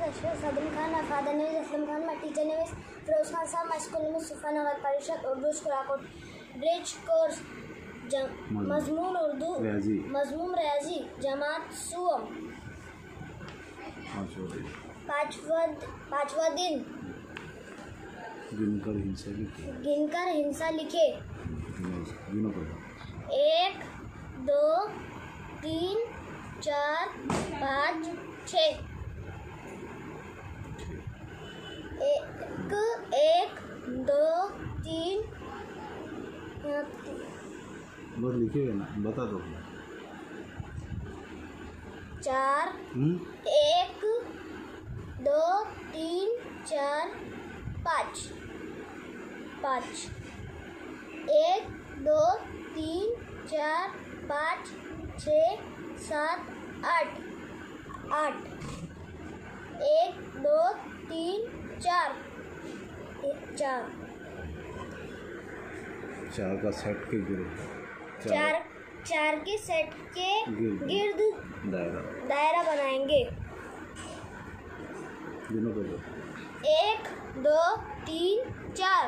Ashraf सदम Khan, my father name is Aslam Khan, my teacher name is Firoz Khan Sahab, my school name is Sufa Nagar Parishad Urdu School Akot. Bridge course मजमून उर्दू मजमून रियाजी जमात सुअम। पांचवा दिन गिनकर हिंसा लिखे। 1 2 3 4 5 6। 1 2 3 बस लिखे हुए ना, बता दो। 4 1 2 3 4 5 1 2 3 4 5 6 7 8 1 2 3 4 4 का सेट के गिर्द चार के सेट के गिर्द दायरा बनाएंगे। 1 2 3 4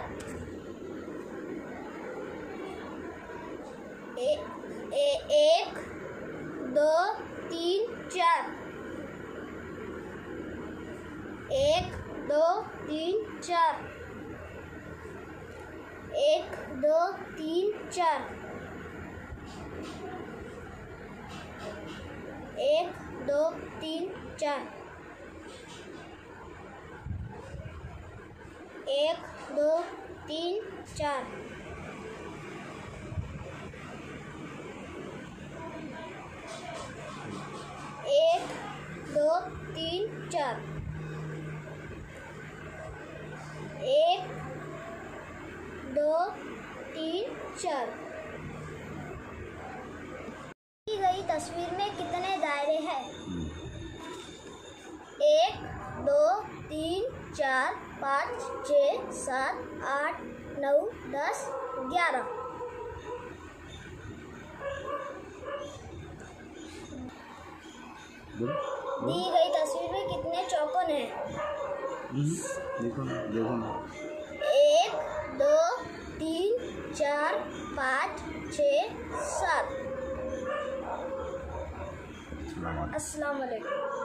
1 2 3 4 1 2 3 4 1 2 3 4 1 2 3 4 1 2 3 4 1 2 3 4 1 2 3 4। दी गई तस्वीर में कितने दायरे हैं? 1 2 3 4 5 6 7 8 9 10 11। दी गई तस्वीर में कितने चौकोन हैं? देखो ना। 1 2 3 4 5 6 7। अस्सलाम वालेकुम।